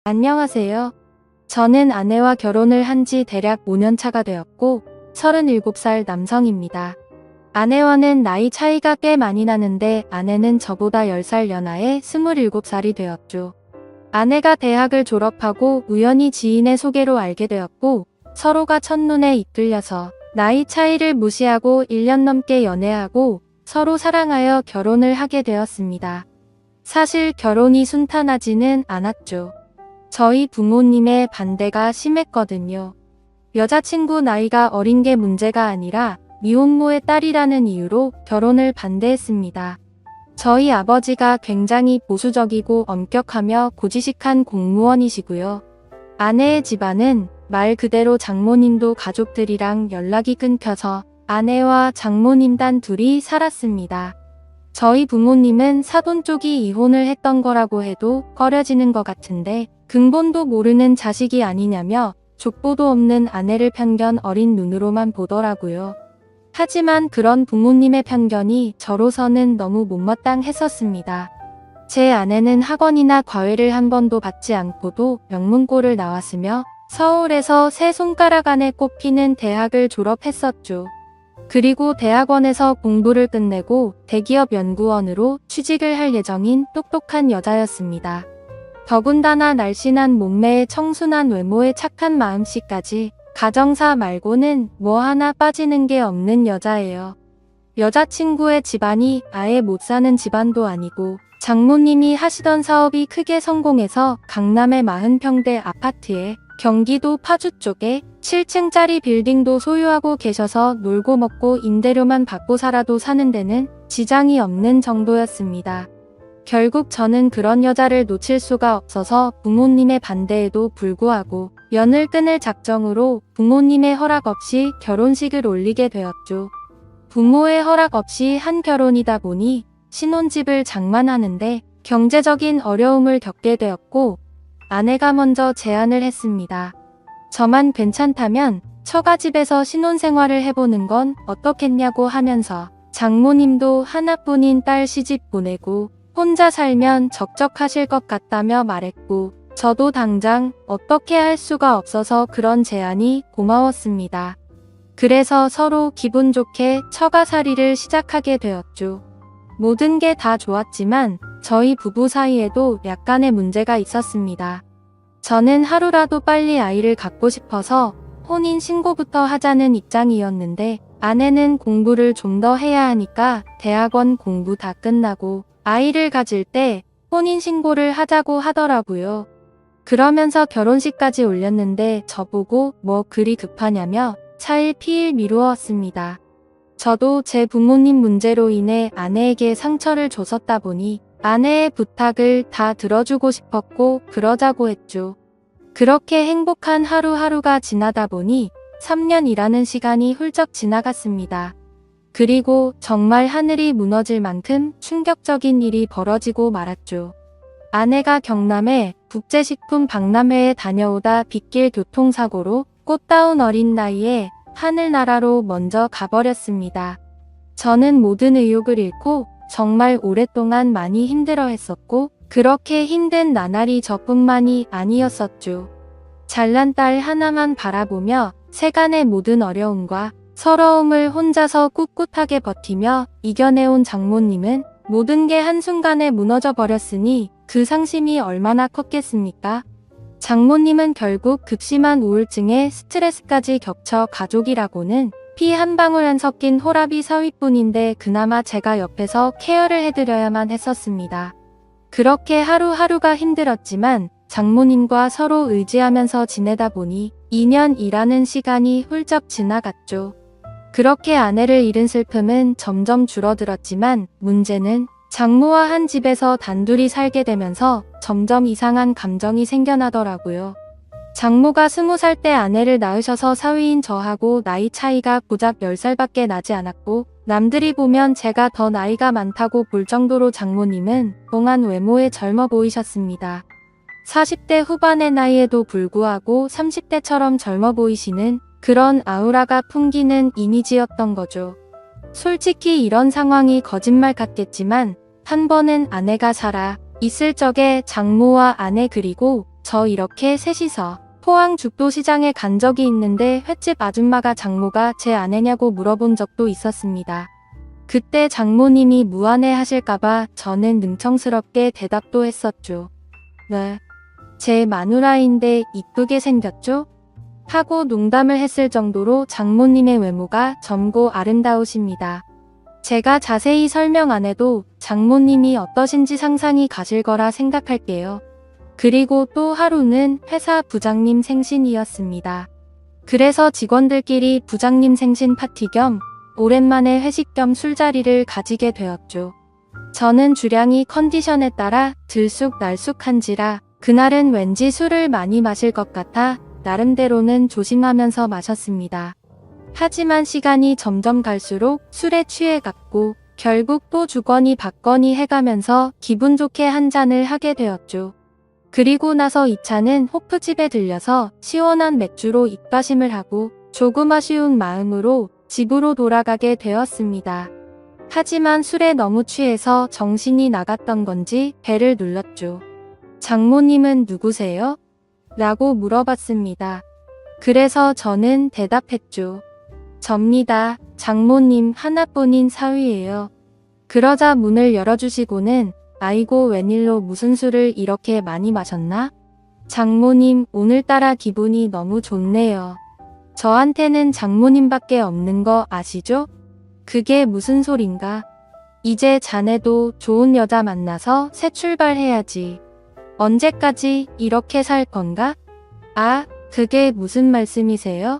안녕하세요. 저는 아내와 결혼을 한 지 대략 5년 차가 되었고 37살 남성입니다. 아내와는 나이 차이가 꽤 많이 나는데 아내는 저보다 10살 연하의 27살이 되었죠. 아내가 대학을 졸업하고 우연히 지인의 소개로 알게 되었고 서로가 첫눈에 이끌려서 나이 차이를 무시하고 1년 넘게 연애하고 서로 사랑하여 결혼을 하게 되었습니다. 사실 결혼이 순탄하지는 않았죠. 저희 부모님의 반대가 심했거든요. 여자친구 나이가 어린 게 문제가 아니라 미혼모의 딸이라는 이유로 결혼을 반대했습니다. 저희 아버지가 굉장히 보수적이고 엄격하며 고지식한 공무원이시고요. 아내의 집안은 말 그대로 장모님도 가족들이랑 연락이 끊겨서 아내와 장모님 단 둘이 살았습니다. 저희 부모님은 사돈 쪽이 이혼을 했던 거라고 해도 꺼려지는 것 같은데 근본도 모르는 자식이 아니냐며 족보도 없는 아내를 편견 어린 눈으로만 보더라고요. 하지만 그런 부모님의 편견이 저로서는 너무 못마땅했었습니다. 제 아내는 학원이나 과외를 한 번도 받지 않고도 명문고를 나왔으며 서울에서 세 손가락 안에 꼽히는 대학을 졸업했었죠. 그리고 대학원에서 공부를 끝내고 대기업 연구원으로 취직을 할 예정인 똑똑한 여자였습니다. 더군다나 날씬한 몸매에 청순한 외모에 착한 마음씨까지 가정사 말고는 뭐 하나 빠지는 게 없는 여자예요. 여자친구의 집안이 아예 못 사는 집안도 아니고 장모님이 하시던 사업이 크게 성공해서 강남의 40평대 아파트에 경기도 파주 쪽에 7층짜리 빌딩도 소유하고 계셔서 놀고 먹고 임대료만 받고 살아도 사는 데는 지장이 없는 정도였습니다. 결국 저는 그런 여자를 놓칠 수가 없어서 부모님의 반대에도 불구하고 연을 끊을 작정으로 부모님의 허락 없이 결혼식을 올리게 되었죠. 부모의 허락 없이 한 결혼이다 보니 신혼집을 장만하는데 경제적인 어려움을 겪게 되었고 아내가 먼저 제안을 했습니다. 저만 괜찮다면 처가집에서 신혼생활을 해보는 건 어떻겠냐고 하면서 장모님도 하나뿐인 딸 시집 보내고 혼자 살면 적적하실 것 같다며 말했고 저도 당장 어떻게 할 수가 없어서 그런 제안이 고마웠습니다. 그래서 서로 기분 좋게 처가살이를 시작하게 되었죠. 모든 게 다 좋았지만 저희 부부 사이에도 약간의 문제가 있었습니다. 저는 하루라도 빨리 아이를 갖고 싶어서 혼인신고부터 하자는 입장이었는데 아내는 공부를 좀 더 해야 하니까 대학원 공부 다 끝나고 아이를 가질 때 혼인신고를 하자고 하더라고요. 그러면서 결혼식까지 올렸는데 저보고 뭐 그리 급하냐며 차일 피일 미루었습니다. 저도 제 부모님 문제로 인해 아내에게 상처를 줬었다 보니 아내의 부탁을 다 들어주고 싶었고 그러자고 했죠. 그렇게 행복한 하루하루가 지나다 보니 3년이라는 시간이 훌쩍 지나갔습니다. 그리고 정말 하늘이 무너질 만큼 충격적인 일이 벌어지고 말았죠. 아내가 경남의 국제식품 박람회에 다녀오다 빗길 교통사고로 꽃다운 어린 나이에 하늘나라로 먼저 가버렸습니다. 저는 모든 의욕을 잃고 정말 오랫동안 많이 힘들어했었고 그렇게 힘든 나날이 저뿐만이 아니었었죠. 잘난 딸 하나만 바라보며 세간의 모든 어려움과 서러움을 혼자서 꿋꿋하게 버티며 이겨내온 장모님은 모든 게 한순간에 무너져 버렸으니 그 상심이 얼마나 컸겠습니까? 장모님은 결국 극심한 우울증에 스트레스까지 겹쳐 가족이라고는 피 한 방울 안 섞인 호라비 사위뿐인데 그나마 제가 옆에서 케어를 해드려야만 했었습니다. 그렇게 하루하루가 힘들었지만 장모님과 서로 의지하면서 지내다 보니 2년이라는 시간이 훌쩍 지나갔죠. 그렇게 아내를 잃은 슬픔은 점점 줄어들었지만 문제는 장모와 한 집에서 단둘이 살게 되면서 점점 이상한 감정이 생겨나더라고요. 장모가 20살 때 아내를 낳으셔서 사위인 저하고 나이 차이가 고작 10살밖에 나지 않았고 남들이 보면 제가 더 나이가 많다고 볼 정도로 장모님은 동안 외모에 젊어 보이셨습니다. 40대 후반의 나이에도 불구하고 30대처럼 젊어 보이시는 그런 아우라가 풍기는 이미지였던 거죠. 솔직히 이런 상황이 거짓말 같겠지만 한 번은 아내가 살아 있을 적에 장모와 아내 그리고 저 이렇게 셋이서 포항 죽도시장에 간 적이 있는데 횟집 아줌마가 장모가 제 아내냐고 물어본 적도 있었습니다. 그때 장모님이 무안해 하실까봐 저는 능청스럽게 대답도 했었죠. 네. 제 마누라인데 이쁘게 생겼죠? 하고 농담을 했을 정도로 장모님의 외모가 젊고 아름다우십니다. 제가 자세히 설명 안 해도 장모님이 어떠신지 상상이 가실 거라 생각할게요. 그리고 또 하루는 회사 부장님 생신이었습니다. 그래서 직원들끼리 부장님 생신 파티 겸 오랜만에 회식 겸 술자리를 가지게 되었죠. 저는 주량이 컨디션에 따라 들쑥날쑥한지라 그날은 왠지 술을 많이 마실 것 같아 나름대로는 조심하면서 마셨습니다. 하지만 시간이 점점 갈수록 술에 취해갔고 결국 또 주거니 받거니 해가면서 기분 좋게 한 잔을 하게 되었죠. 그리고 나서 2차는 호프집에 들려서 시원한 맥주로 입가심을 하고 조금 아쉬운 마음으로 집으로 돌아가게 되었습니다. 하지만 술에 너무 취해서 정신이 나갔던 건지 배를 눌렀죠. 장모님은 누구세요? 라고 물어봤습니다. 그래서 저는 대답했죠. 접니다. 장모님 하나뿐인 사위예요. 그러자 문을 열어주시고는 아이고 웬일로 무슨 술을 이렇게 많이 마셨나? 장모님 오늘따라 기분이 너무 좋네요. 저한테는 장모님밖에 없는 거 아시죠? 그게 무슨 소린가? 이제 자네도 좋은 여자 만나서 새 출발해야지. 언제까지 이렇게 살 건가? 아, 그게 무슨 말씀이세요?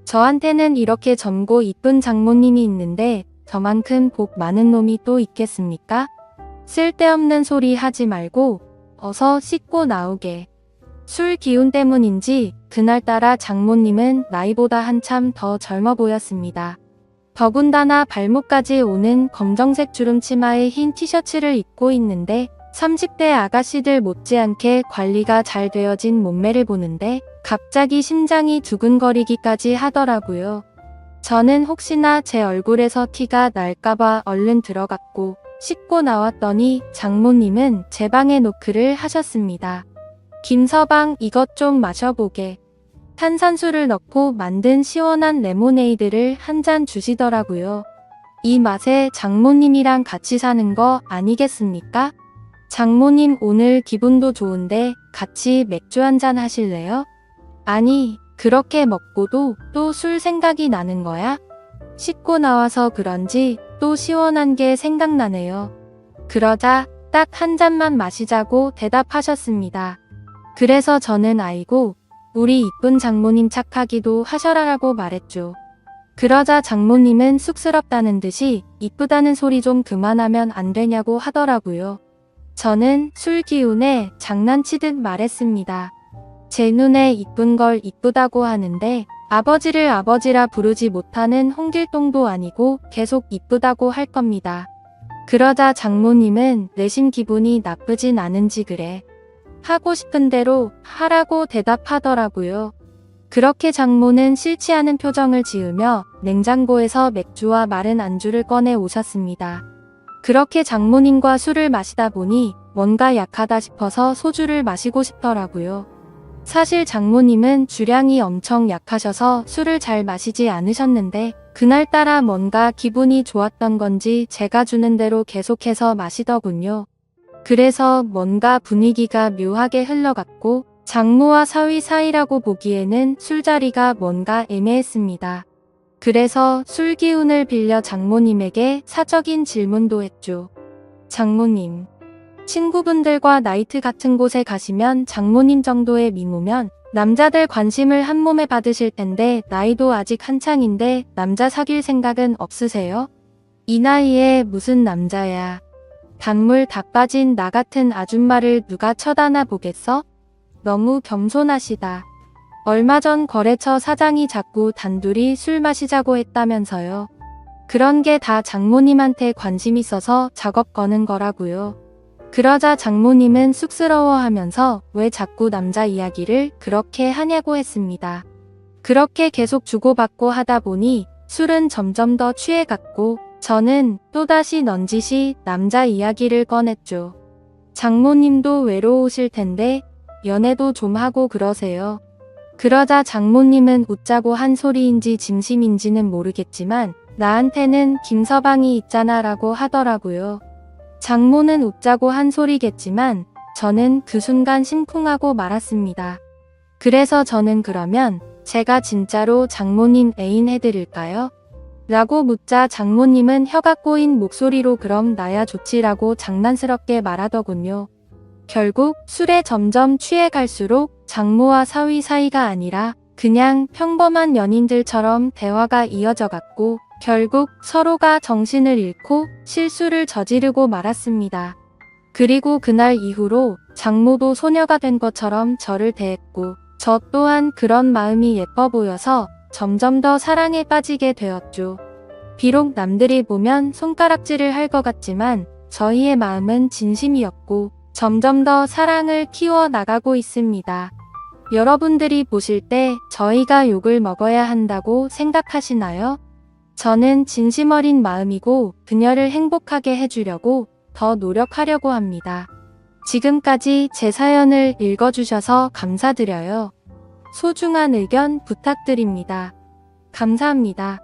저한테는 이렇게 젊고 이쁜 장모님이 있는데 저만큼 복 많은 놈이 또 있겠습니까? 쓸데없는 소리 하지 말고 어서 씻고 나오게. 술 기운 때문인지 그날따라 장모님은 나이보다 한참 더 젊어 보였습니다. 더군다나 발목까지 오는 검정색 주름 치마에 흰 티셔츠를 입고 있는데 30대 아가씨들 못지않게 관리가 잘 되어진 몸매를 보는데 갑자기 심장이 두근거리기까지 하더라고요. 저는 혹시나 제 얼굴에서 티가 날까봐 얼른 들어갔고 씻고 나왔더니 장모님은 제 방에 노크를 하셨습니다. 김서방 이것 좀 마셔보게. 탄산수를 넣고 만든 시원한 레모네이드를 한 잔 주시더라고요. 이 맛에 장모님이랑 같이 사는 거 아니겠습니까? 장모님 오늘 기분도 좋은데 같이 맥주 한잔 하실래요? 아니, 그렇게 먹고도 또 술 생각이 나는 거야? 씻고 나와서 그런지 또 시원한 게 생각나네요. 그러자 딱 한 잔만 마시자고 대답하셨습니다. 그래서 저는 아이고, 우리 이쁜 장모님 착하기도 하셔라라고 말했죠. 그러자 장모님은 쑥스럽다는 듯이 이쁘다는 소리 좀 그만하면 안 되냐고 하더라고요. 저는 술 기운에 장난치듯 말했습니다. 제 눈에 이쁜 걸 이쁘다고 하는데 아버지를 아버지라 부르지 못하는 홍길동도 아니고 계속 이쁘다고 할 겁니다. 그러자 장모님은 내심 기분이 나쁘진 않은지 그래. 하고 싶은 대로 하라고 대답하더라고요. 그렇게 장모는 싫지 않은 표정을 지으며 냉장고에서 맥주와 마른 안주를 꺼내 오셨습니다. 그렇게 장모님과 술을 마시다 보니 뭔가 약하다 싶어서 소주를 마시고 싶더라고요. 사실 장모님은 주량이 엄청 약하셔서 술을 잘 마시지 않으셨는데 그날따라 뭔가 기분이 좋았던 건지 제가 주는 대로 계속해서 마시더군요. 그래서 뭔가 분위기가 묘하게 흘러갔고 장모와 사위 사이라고 보기에는 술자리가 뭔가 애매했습니다. 그래서 술 기운을 빌려 장모님에게 사적인 질문도 했죠. 장모님, 친구분들과 나이트 같은 곳에 가시면 장모님 정도의 미모면 남자들 관심을 한 몸에 받으실 텐데 나이도 아직 한창인데 남자 사귈 생각은 없으세요? 이 나이에 무슨 남자야. 단물 다 빠진 나 같은 아줌마를 누가 쳐다나 보겠어? 너무 겸손하시다. 얼마 전 거래처 사장이 자꾸 단둘이 술 마시자고 했다면서요. 그런 게 다 장모님한테 관심 있어서 작업 거는 거라고요. 그러자 장모님은 쑥스러워하면서 왜 자꾸 남자 이야기를 그렇게 하냐고 했습니다. 그렇게 계속 주고받고 하다 보니 술은 점점 더 취해갔고 저는 또다시 넌지시 남자 이야기를 꺼냈죠. 장모님도 외로우실 텐데 연애도 좀 하고 그러세요. 그러자 장모님은 웃자고 한 소리인지 진심인지는 모르겠지만 나한테는 김서방이 있잖아 라고 하더라고요. 장모는 웃자고 한 소리겠지만 저는 그 순간 심쿵하고 말았습니다. 그래서 저는 그러면 제가 진짜로 장모님 애인 해드릴까요? 라고 묻자 장모님은 혀가 꼬인 목소리로 그럼 나야 좋지라고 장난스럽게 말하더군요. 결국 술에 점점 취해갈수록 장모와 사위 사이가 아니라 그냥 평범한 연인들처럼 대화가 이어져갔고 결국 서로가 정신을 잃고 실수를 저지르고 말았습니다. 그리고 그날 이후로 장모도 소녀가 된 것처럼 저를 대했고 저 또한 그런 마음이 예뻐 보여서 점점 더 사랑에 빠지게 되었죠. 비록 남들이 보면 손가락질을 할 것 같지만 저희의 마음은 진심이었고 점점 더 사랑을 키워 나가고 있습니다. 여러분들이 보실 때 저희가 욕을 먹어야 한다고 생각하시나요? 저는 진심 어린 마음이고 그녀를 행복하게 해주려고 더 노력하려고 합니다. 지금까지 제 사연을 읽어주셔서 감사드려요. 소중한 의견 부탁드립니다. 감사합니다.